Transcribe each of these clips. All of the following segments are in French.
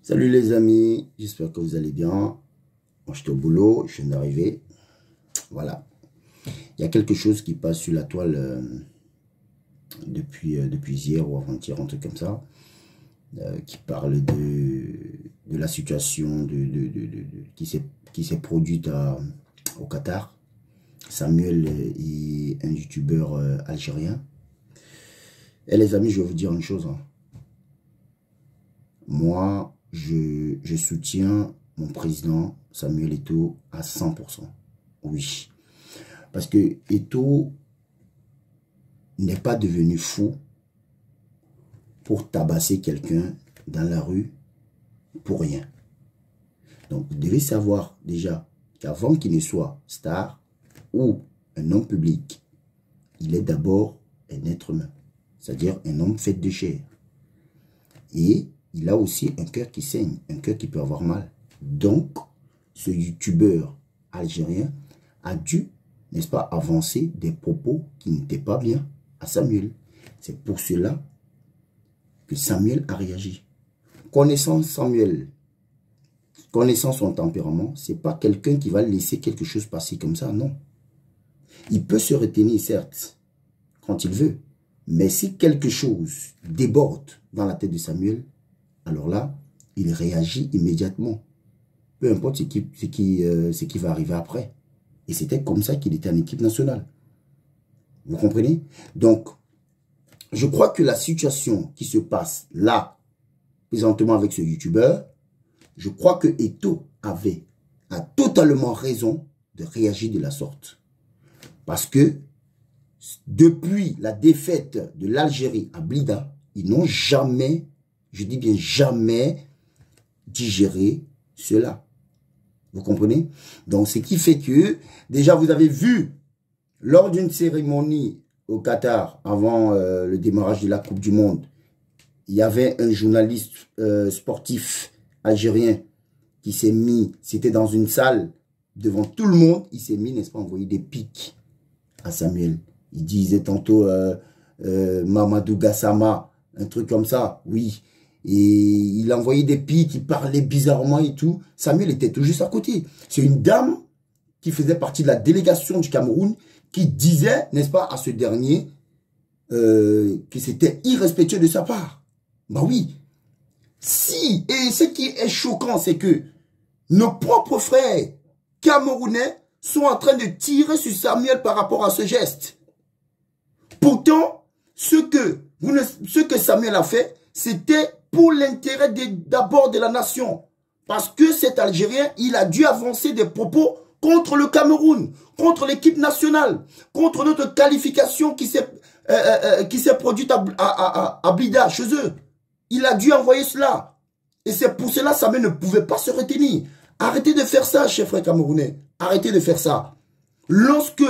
Salut les amis, j'espère que vous allez bien. Moi, j'étais au boulot, je viens d'arriver. Voilà. Il y a quelque chose qui passe sur la toile depuis hier ou avant-hier, un truc comme ça, qui parle de la situation qui s'est produite au Qatar. Samuel est un youtubeur algérien. Et les amis, je vais vous dire une chose. Moi, je soutiens mon président Samuel Eto'o à 100%. Oui. Parce que Eto'o n'est pas devenu fou pour tabasser quelqu'un dans la rue pour rien. Donc, vous devez savoir déjà qu'avant qu'il ne soit star ou un homme public, il est d'abord un être humain. C'est-à-dire un homme fait de chair. Et il a aussi un cœur qui saigne, un cœur qui peut avoir mal. Donc, ce youtubeur algérien a dû, n'est-ce pas, avancer des propos qui n'étaient pas bien à Samuel. C'est pour cela que Samuel a réagi. Connaissant Samuel, connaissant son tempérament, c'est pas quelqu'un qui va laisser quelque chose passer comme ça, non. Il peut se retenir, certes, quand il veut. Mais si quelque chose déborde dans la tête de Samuel, alors là, il réagit immédiatement. Peu importe ce qui va arriver après. Et c'était comme ça qu'il était en équipe nationale. Vous comprenez? Donc, je crois que la situation qui se passe là, présentement avec ce youtubeur, je crois que Eto'o a totalement raison de réagir de la sorte. Parce que depuis la défaite de l'Algérie à Blida, ils n'ont jamais, je dis bien jamais, digéré cela. Vous comprenez? Donc, ce qui fait que, déjà, vous avez vu, lors d'une cérémonie au Qatar, avant le démarrage de la Coupe du Monde, il y avait un journaliste sportif algérien qui s'est mis, c'était dans une salle, devant tout le monde, il s'est mis, n'est-ce pas, envoyer des pics à Samuel. Il disait tantôt Mamadou Gassama, un truc comme ça, oui. Et il envoyait des pics, il parlait bizarrement et tout. Samuel était tout juste à côté. C'est une dame qui faisait partie de la délégation du Cameroun qui disait, n'est-ce pas, à ce dernier, que c'était irrespectueux de sa part. Bah oui. Si, et ce qui est choquant, c'est que nos propres frères camerounais sont en train de tirer sur Samuel par rapport à ce geste. Pourtant, ce que Samuel a fait, c'était pour l'intérêt d'abord de la nation. Parce que cet Algérien, il a dû avancer des propos contre le Cameroun, contre l'équipe nationale, contre notre qualification qui s'est produite à Blida, chez eux. Il a dû envoyer cela. Et c'est pour cela que Samuel ne pouvait pas se retenir. Arrêtez de faire ça, chers frères camerounais. Arrêtez de faire ça. Lorsque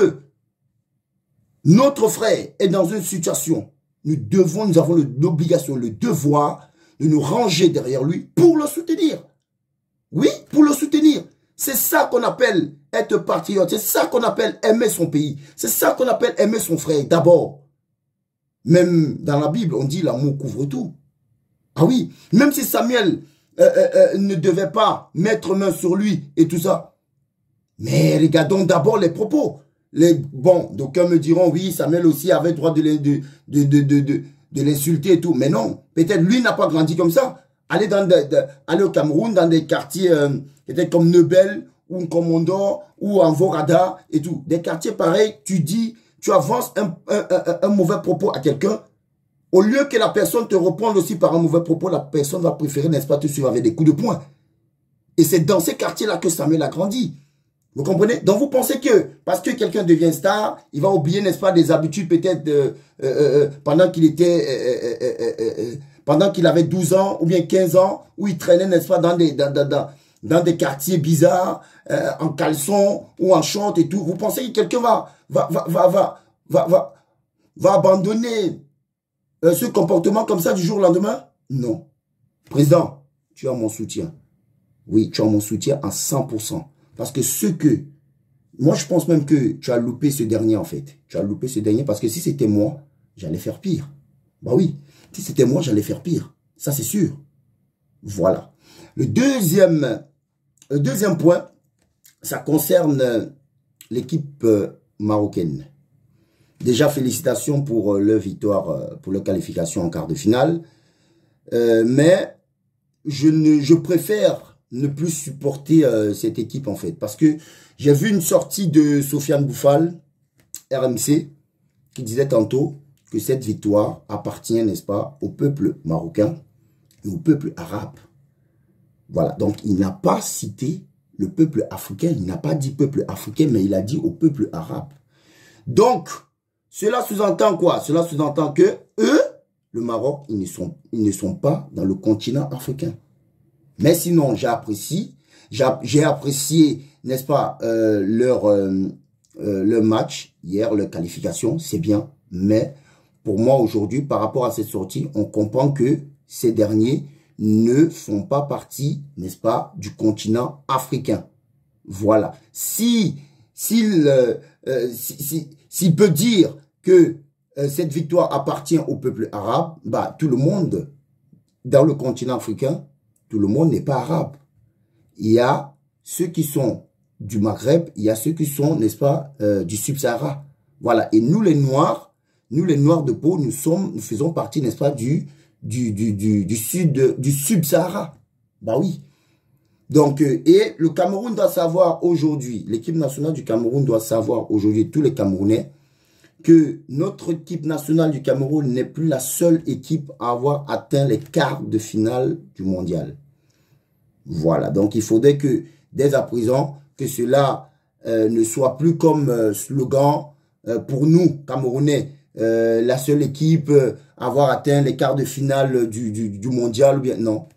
notre frère est dans une situation, nous avons l'obligation, le devoir de nous ranger derrière lui pour le soutenir. Oui, pour le soutenir. C'est ça qu'on appelle être patriote. C'est ça qu'on appelle aimer son pays. C'est ça qu'on appelle aimer son frère d'abord. Même dans la Bible, on dit l'amour couvre tout. Ah oui, même si Samuel ne devait pas mettre main sur lui et tout ça. Mais regardons d'abord les propos. Bon, d'aucuns me diront, oui, Samuel aussi avait le droit de l'insulter et tout. Mais non, peut-être lui n'a pas grandi comme ça. Aller au Cameroun, dans des quartiers peut-être comme Nebel, ou Komondor, ou Envorada et tout. Des quartiers pareils, tu avances un mauvais propos à quelqu'un. Au lieu que la personne te réponde aussi par un mauvais propos, la personne va préférer, n'est-ce pas, te suivre avec des coups de poing. Et c'est dans ces quartiers-là que Samuel a grandi. Vous comprenez? Donc vous pensez que parce que quelqu'un devient star, il va oublier, n'est-ce pas, des habitudes peut-être pendant qu'il avait 12 ans ou bien 15 ans, où il traînait, n'est-ce pas, dans des quartiers bizarres, en caleçon ou en short et tout. Vous pensez que quelqu'un va abandonner ce comportement comme ça du jour au lendemain? Non. Président, tu as mon soutien. Oui, tu as mon soutien à 100%. Parce que moi, je pense même que tu as loupé ce dernier, en fait. Tu as loupé ce dernier parce que si c'était moi, j'allais faire pire. Bah oui, si c'était moi, j'allais faire pire. Ça, c'est sûr. Voilà. Le deuxième point, ça concerne l'équipe marocaine. Déjà, félicitations pour leur victoire, pour leur qualification en quart de finale. Mais je préfère ne plus supporter cette équipe, en fait. Parce que j'ai vu une sortie de Sofiane Boufal, RMC, qui disait tantôt que cette victoire appartient, n'est-ce pas, au peuple marocain et au peuple arabe. Voilà, donc il n'a pas cité le peuple africain, il n'a pas dit peuple africain, mais il a dit au peuple arabe. Donc, cela sous-entend quoi? Cela sous-entend que eux, le Maroc, ils ne sont pas dans le continent africain. Mais sinon, j'ai apprécié, n'est-ce pas, leur match hier, leur qualification, c'est bien. Mais pour moi, aujourd'hui, par rapport à cette sortie, on comprend que ces derniers ne font pas partie, n'est-ce pas, du continent africain. Voilà. S'il peut dire que cette victoire appartient au peuple arabe, bah, tout le monde, dans le continent africain, tout le monde n'est pas arabe. Il y a ceux qui sont du Maghreb, il y a ceux qui sont, n'est-ce pas, du Sub-Sahara. Voilà. Et nous, les Noirs de peau, nous faisons partie, n'est-ce pas, du Sub-Sahara. Bah oui. Donc, et le Cameroun doit savoir aujourd'hui, l'équipe nationale du Cameroun doit savoir aujourd'hui, tous les Camerounais, que notre équipe nationale du Cameroun n'est plus la seule équipe à avoir atteint les quarts de finale du mondial. Voilà. Donc, il faudrait que, dès à présent, que cela ne soit plus comme slogan pour nous, Camerounais, la seule équipe à avoir atteint les quarts de finale du mondial. Ou bien, non.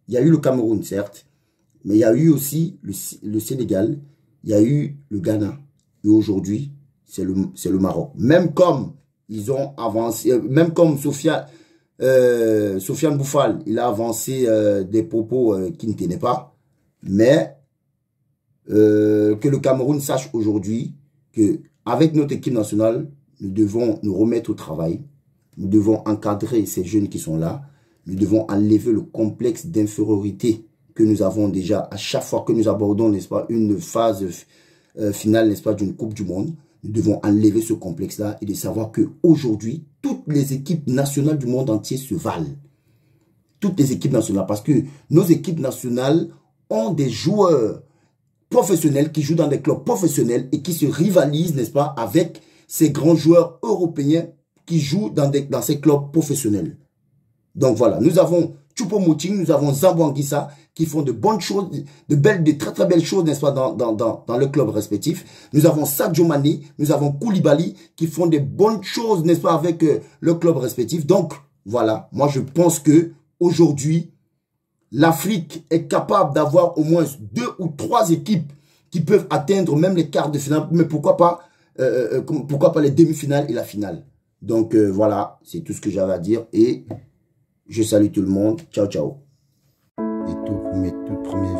Il y a eu le Cameroun, certes, mais il y a eu aussi le Sénégal, il y a eu le Ghana. Et aujourd'hui, c'est le Maroc. Même comme ils ont avancé, même comme Sofiane Boufal, il a avancé des propos qui ne tenaient pas, mais que le Cameroun sache aujourd'hui que avec notre équipe nationale, nous devons nous remettre au travail, nous devons encadrer ces jeunes qui sont là, nous devons enlever le complexe d'infériorité que nous avons déjà à chaque fois que nous abordons, n'est-ce pas, une phase finale, n'est-ce pas, d'une Coupe du Monde. Nous devons enlever ce complexe-là et de savoir qu'aujourd'hui, toutes les équipes nationales du monde entier se valent. Toutes les équipes nationales, parce que nos équipes nationales ont des joueurs professionnels qui jouent dans des clubs professionnels et qui se rivalisent, n'est-ce pas, avec ces grands joueurs européens qui jouent dans ces clubs professionnels. Donc voilà, nous avons Choupo-Moting, nous avons Zambo Anguissa qui font de bonnes choses, de très très belles choses, n'est-ce pas, dans le club respectif. Nous avons Sadio Mané, nous avons Koulibaly qui font de bonnes choses, n'est-ce pas, avec le club respectif. Donc voilà, moi je pense que aujourd'hui, l'Afrique est capable d'avoir au moins 2 ou 3 équipes qui peuvent atteindre même les quarts de finale, mais pourquoi pas les demi-finales et la finale. Donc voilà, c'est tout ce que j'avais à dire et je salue tout le monde. Ciao, ciao. Et tout pour mes toutes premières